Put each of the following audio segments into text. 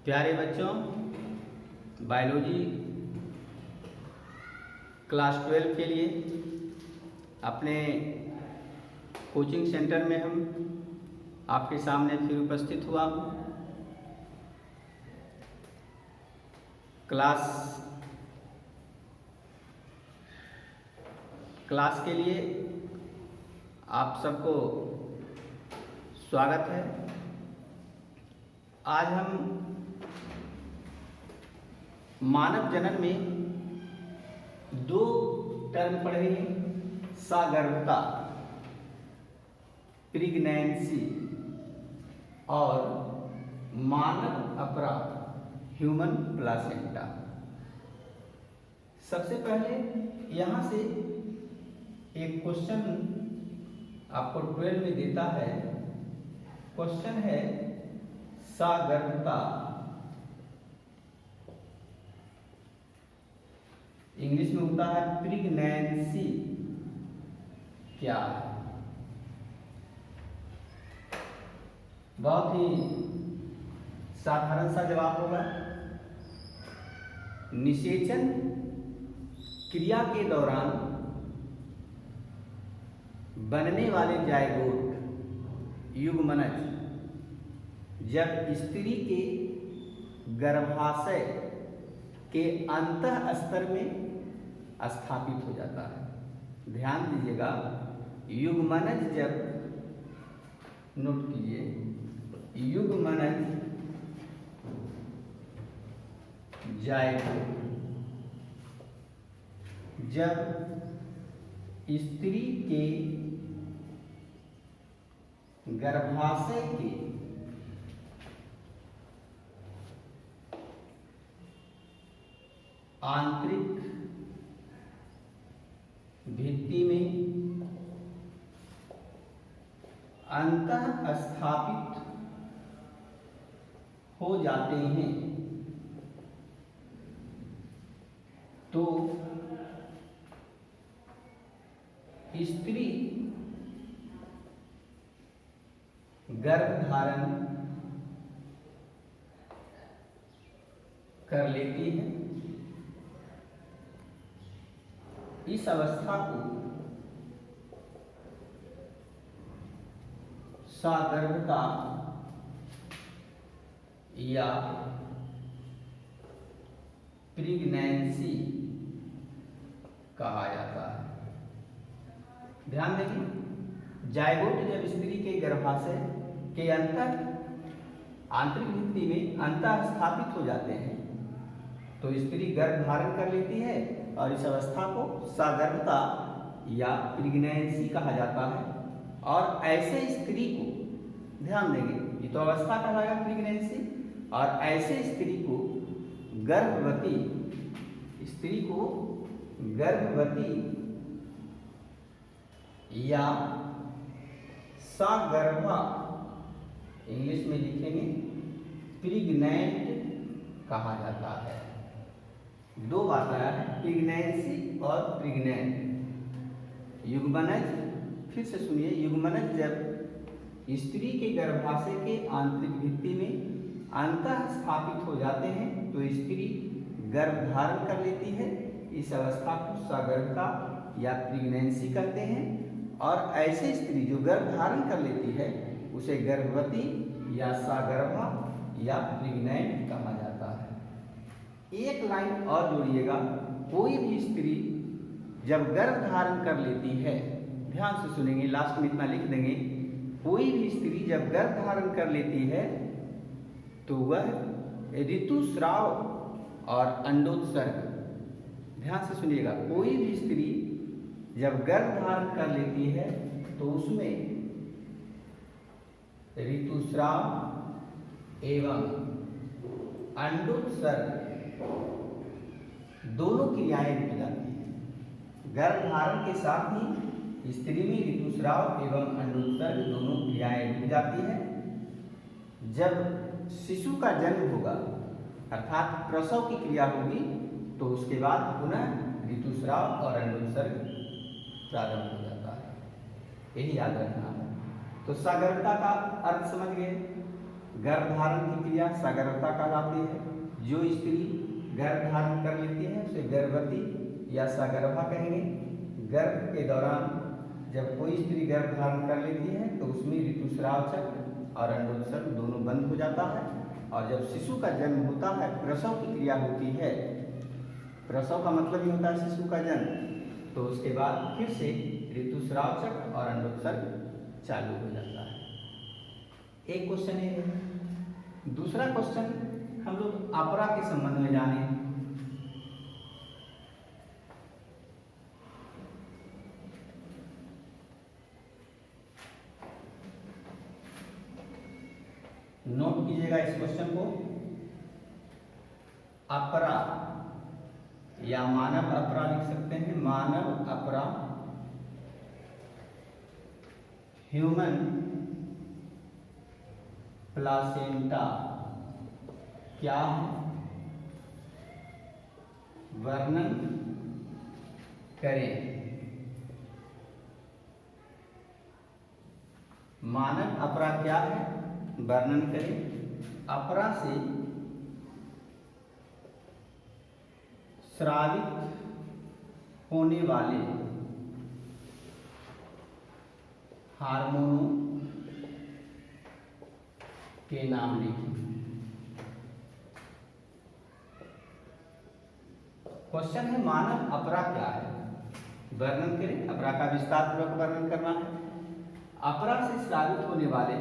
प्यारे बच्चों, biology class 12 के लिए अपने कोचिंग सेंटर में हम आपके सामने फिर उपस्थित हुआ हूँ। क्लास के लिए आप सबको स्वागत है। आज हम मानव जनन में दो टर्म पढ़ेंगे, सगर्भता प्रेगनेंसी और मानव अपराध ह्यूमन प्लासेंटा। सबसे पहले यहाँ से एक क्वेश्चन आपको 12 में देता है। क्वेश्चन है सगर्भता, इंग्लिश में होता है प्रेगनेंसी, क्या है? बहुत ही साधारण सा जवाब होगा। निषेचन क्रिया के दौरान बनने वाले जायगोट युग्मनज जब स्त्री के गर्भाशय के अंतः स्तर में स्थापित हो जाता है। ध्यान दीजिएगा, युग्मनज जब, नोट कीजिए, युग्मनज जायगोट जब स्त्री के गर्भाशय के आंतरिक भित्ति में अंतः स्थापित हो जाते हैं तो स्त्री गर्भ धारण कर लेती है। इस अवस्था को सगर्भता या प्रेगनेंसी कहा जाता है। ध्यान देंगे, जायगोट जब स्त्री के गर्भाशय के आंतरिक भित्ति में अंतः स्थापित हो जाते हैं तो स्त्री गर्भ धारण कर लेती है और इस अवस्था को सगर्भता या प्रेगनेंसी कहा जाता है। और ऐसे स्त्री को, ध्यान देंगे, ये तो अवस्था कहलाएगा प्रेगनेंसी, और ऐसे स्त्री को गर्भवती या सगर्भा, इंग्लिश में लिखेंगे प्रेग्नेंट कहा जाता है। दो बात आया है, प्रेगनेंसी और प्रेग्नेंट। युग्मनज, फिर से सुनिए, युग्मनज जब स्त्री के गर्भाशय के आंतरिक भित्ति में अंतः स्थापित हो जाते हैं तो स्त्री गर्भ धारण कर लेती है। इस अवस्था को सगर्भता या प्रेगनेंसी कहते हैं। और ऐसे स्त्री जो गर्भ धारण कर लेती है उसे गर्भवती या सगर्भा या प्रेग्नेंट कहा जाता है। एक लाइन और जोड़िएगा, कोई भी स्त्री जब गर्भ धारण कर लेती है, ध्यान से सुनेंगे, लास्ट में इतना लिख देंगे, कोई भी स्त्री जब गर्भ धारण कर लेती है तो वह ऋतुस्राव और अंडोत्सर्ग, ध्यान से सुनिएगा, कोई भी स्त्री जब गर्भ धारण कर लेती है तो उसमें ऋतुस्राव एवं अंडोत्सर्ग दोनों क्रियाएं रुक जाती हैं। गर्भ धारण के साथ ही स्त्री में ऋतुस्राव एवं अंडोत्सर्ग दोनों क्रियाएं रुक जाती है। जब शिशु का जन्म होगा अर्थात प्रसव की क्रिया होगी तो उसके बाद पुनः ऋतुस्राव और अंडोत्सर्ग प्रारंभ हो जाता है। यही याद रखना है। तो सगर्भता का अर्थ समझ गए। गर्भ धारण की क्रिया सगर्भता कहलाती है। जो स्त्री गर्भ धारण कर लेती है उसे गर्भवती या सगर्भा कहेंगे। गर्भ के दौरान जब कोई स्त्री गर्भ धारण कर लेती है तो उसमें ऋतुस्राव चक्र और अंडोत्सर्ग दोनों बंद हो जाता है, और जब शिशु का जन्म होता है, प्रसव की क्रिया होती है, प्रसव का मतलब ही होता है शिशु का जन्म, तो उसके बाद फिर से ऋतुस्राव चक्र और अंडोत्सर्ग चालू हो जाता है। एक क्वेश्चन ये है। दूसरा क्वेश्चन हम लोग अपरा के संबंध में जाने। नोट कीजिएगा इस क्वेश्चन को। अपरा या मानव अपरा लिख सकते हैं। मानव अपरा, ह्यूमन प्लासेंटा क्या है, वर्णन करें। मानव अपरा क्या है, वर्णन करें। अपरा से स्रावित होने वाले हार्मोनों के नाम लिखिए। क्वेश्चन है मानव अपरा क्या है, वर्णन करें। अपरा का विस्तार पूर्वक वर्णन करना है। अपरा से स्रावित होने वाले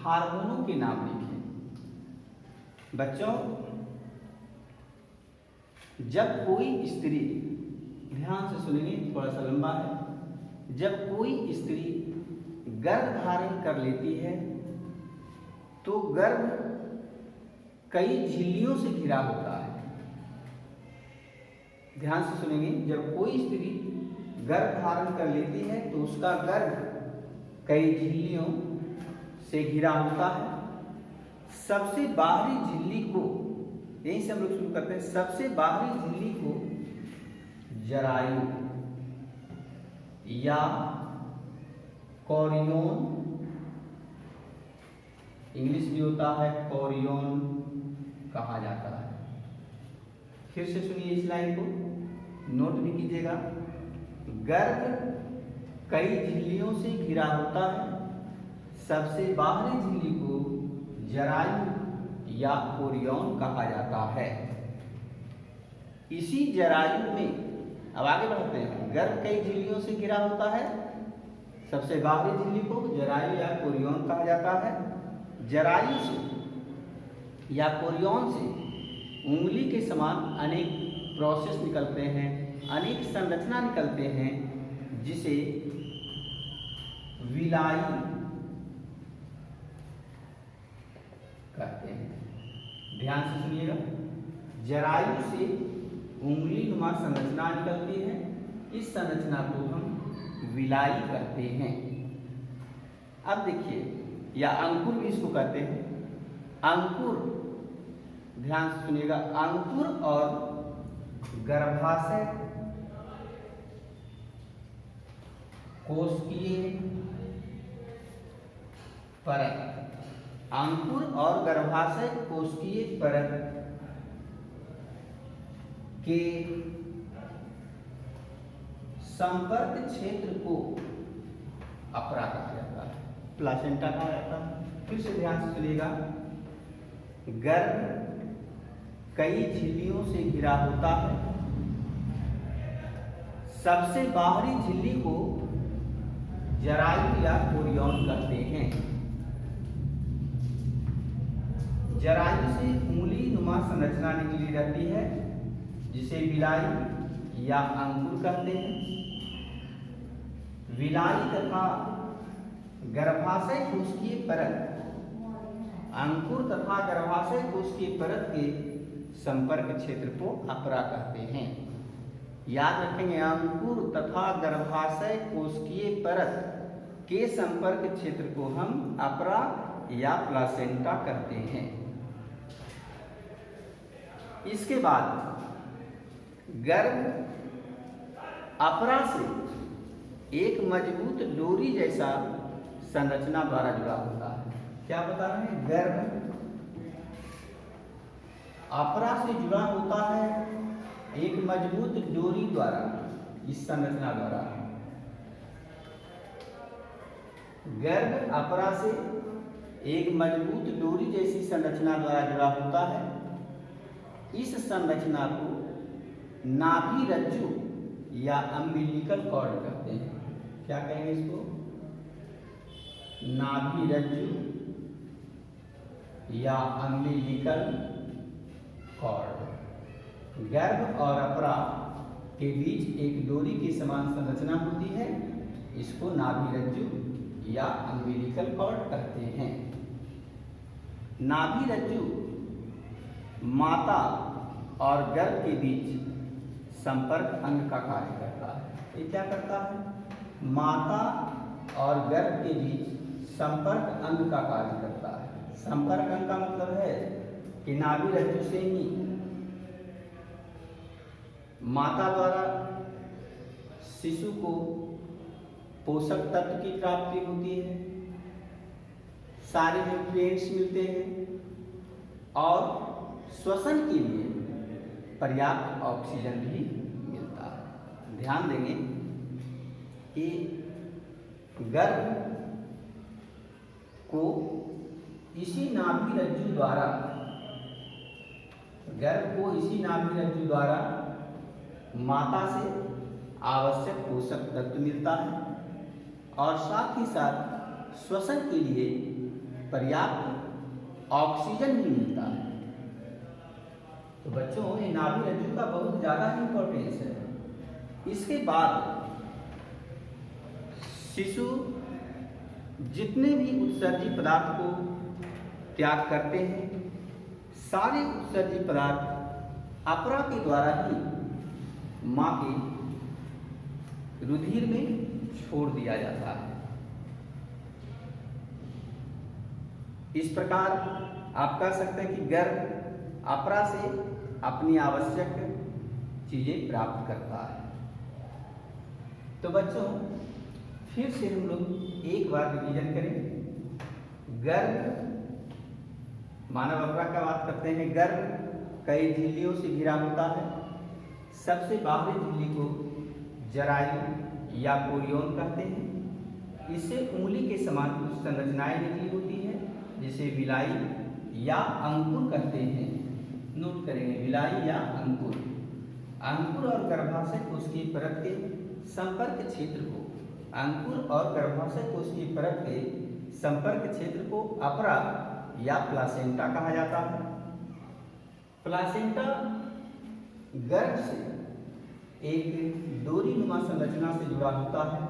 हार्मोनों के नाम लिखें। बच्चों, जब कोई स्त्री, ध्यान से सुनेंगे, थोड़ा सा लंबा है। जब कोई स्त्री गर्भ धारण कर लेती है तो गर्भ कई झिल्लियों से घिरा होता है। ध्यान से सुनेंगे, जब कोई स्त्री गर्भ धारण कर लेती है तो उसका गर्भ कई झिल्लियों से घिरा होता है। सबसे बाहरी झिल्ली को, यहीं से हम लोग शुरू करते हैं, सबसे बाहरी झिल्ली को जरायु या कोरियोन, इंग्लिश भी होता है कोरियोन, कहा जाता है। फिर से सुनिए इस लाइन को, नोट भी कीजिएगा। गर्भ कई झिल्लियों से घिरा होता है। सबसे बाहरी झिल्ली को जरायु या कोरियोन कहा जाता है। इसी जरायु में, अब आगे बढ़ते हैं, गर्भ कई झिल्लियों से घिरा होता है। सबसे बाहरी झिल्ली को जरायु या कोरियोन कहा जाता है। जरायु से या कोरियोन से उंगली के समान अनेक प्रोसेस निकलते हैं, अनेक संरचना निकलते हैं, जिसे विलाई कहते हैं। ध्यान से सुनिएगा, जरायु से उंगली नुमा संरचना निकलती है, इस संरचना को हम विलाई कहते हैं। अब देखिए, या अंकुर भी इसको कहते हैं। अंकुर, ध्यान से सुनिएगा, अंकुर और गर्भाशय कोशिकीय परत, अंकुर और गर्भाशय कोशिकीय परत के संपर्क क्षेत्र को अपरा कहा जाता है, प्लासेंटा कहा जाता है। फिर से ध्यान से सुनिएगा, गर्भ कई झिल्लियों से घिरा होता है। सबसे बाहरी झिल्ली को जरायु या कोरियोन कहते हैं। जरायु से उंगली नुमा संरचना निकली रहती है, जिसे विलाई या अंकुर कहते हैं। विलाई तथा गर्भाशय कोशिकीय परत, अंकुर तथा गर्भाशय कोशिकीय परत के संपर्क क्षेत्र को अपरा कहते हैं। याद रखेंगे, अंकुर तथा गर्भाशय कोशिकीय परत के संपर्क क्षेत्र को हम अपरा या प्लासेंटा कहते हैं। इसके बाद गर्भ अपरा से एक मजबूत डोरी जैसा संरचना द्वारा जुड़ा होता है। क्या बता रहे हैं? गर्भ अपरा से जुड़ा होता है एक मजबूत डोरी द्वारा, इस संरचना द्वारा। गर्भ अपरा से एक मजबूत डोरी जैसी संरचना द्वारा जुड़ा होता है। इस संरचना को नाभि रज्जु या अम्बिलिकल कॉर्ड कहते हैं। क्या कहेंगे इसको? नाभि रज्जु या अम्बिलिकल कॉर्ड। गर्भ और अपरा के बीच एक डोरी की समान संरचना होती है, इसको नाभि रज्जु या अम्बिलिकल कॉर्ड कहते हैं। नाभि रज्जु माता और गर्भ के बीच संपर्क अंग का कार्य करता है। ये क्या करता है? माता और गर्भ के बीच संपर्क अंग का कार्य करता है। संपर्क अंग का मतलब है कि नाभि रज्जु से ही माता द्वारा शिशु को पोषक तत्व की प्राप्ति होती है, सारे न्यूट्रिएंट्स मिलते हैं और श्वसन के लिए पर्याप्त ऑक्सीजन भी मिलता है। ध्यान देंगे कि गर्भ को इसी नाभि रज्जु द्वारा माता से आवश्यक पोषक तत्व मिलता है और साथ ही साथ श्वसन के लिए पर्याप्त ऑक्सीजन भी मिलता है। तो बच्चों, ये नाभि रज्जु का बहुत ज़्यादा इंपॉर्टेंस है। इसके बाद शिशु जितने भी उत्सर्जी पदार्थ को त्याग करते हैं, सारे उत्सर्जी पदार्थ अपरा के द्वारा ही माँ के रुधिर में छोड़ दिया जाता है। इस प्रकार आप कह सकते हैं कि गर्भ अपरा से अपनी आवश्यक चीजें प्राप्त करता है। तो बच्चों, फिर से हम लोग एक बार रिवीजन करें। गर्भ मानव अपरा का बात करते हैं। गर्भ कई झिल्लियों से घिरा होता है। सबसे बाहरी झिल्ली को जरायु या कोरियोन कहते हैं। इससे उंगली के समान कुछ संरचनाएं निकली होती है, जिसे विलाई या अंकुर कहते हैं। नोट करेंगे, विलाई या अंकुर। अंकुर और गर्भाशय कोश की परत के संपर्क क्षेत्र को संपर्क क्षेत्र को अपरा या प्लासेंटा कहा जाता है। प्लासेंटा गर्भ से एक डोरीनुमा संरचना से जुड़ा होता है।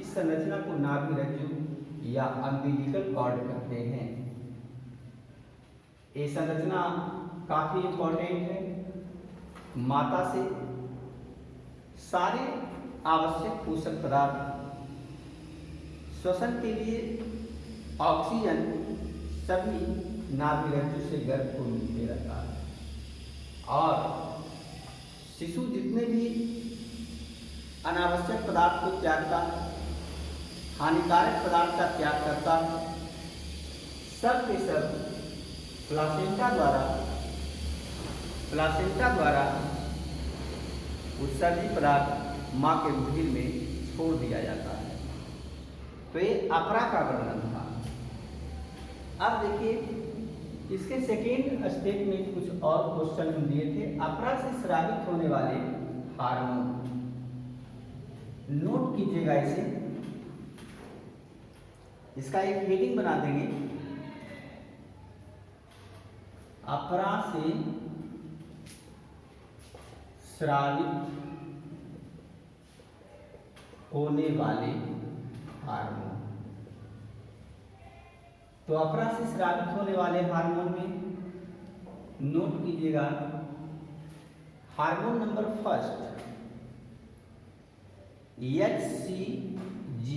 इस संरचना को नाभि रज्जु या अम्बिलिकल कॉर्ड कहते हैं। ये संरचना काफी इंपॉर्टेंट है। माता से सारे आवश्यक पोषक पदार्थ, श्वसन के लिए ऑक्सीजन सभी नाभि रज्जु से गर्भ को मिलते रहता है और शिशु जितने भी अनावश्यक पदार्थ को त्यागता है, हानिकारक पदार्थ का त्याग करता है, सब के सब प्लासेंटा द्वारा उत्सर्जित पदार्थ माँ के रुधिर में छोड़ दिया जाता है। तो ये अपरा का वर्णन था। अब देखिए, इसके सेकेंड स्टेप में कुछ और क्वेश्चन हम दिए थे। अपरा से स्रावित होने वाले हार्मोन, नोट कीजिएगा इसे। इसका एक हेडिंग बना देंगे, अपरा से स्रावित होने वाले हार्मोन। तो अपरा से स्रावित होने वाले हार्मोन में नोट कीजिएगा, हार्मोन नंबर फर्स्ट HCG।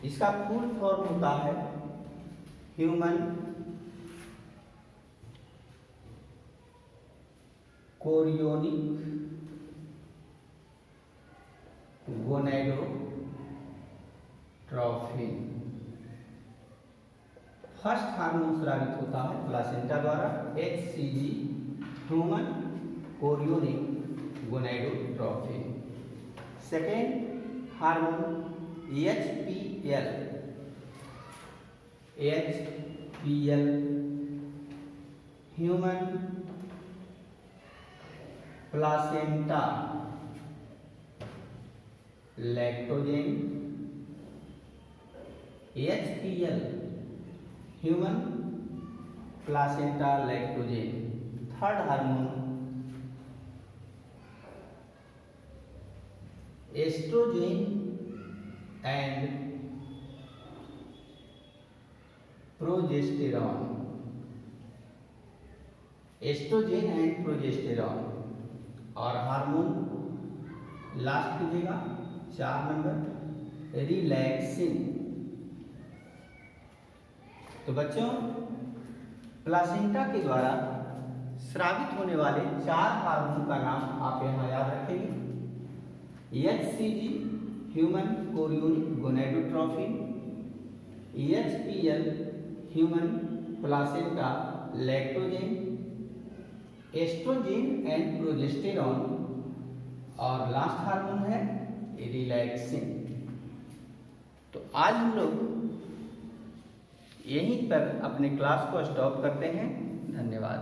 इसका फुल फॉर्म होता है human chorionic gonadotrophin. First hormone स्रावित होता है प्लासेंटा द्वारा, HCG human chorionic gonadotrophin. Second hormone HPL human placenta lactogen, HPL human placenta lactogen. Third hormone oestrogen and progesterone, oestrogen and progesterone. और hormone last कीजिएगा 4 number relaxin. तो बच्चों placenta के द्वारा स्रावित होने वाले 4 हार्मोन का नाम आप यहाँ याद रखेंगे। HCG human chorionic gonadotrophin, HPL human placenta lactogen, oestrogen and progesterone, और लास्ट हार्मोन है रिलैक्सिन। तो आज हम लोग यहीं पर अपने क्लास को स्टॉप करते हैं। धन्यवाद।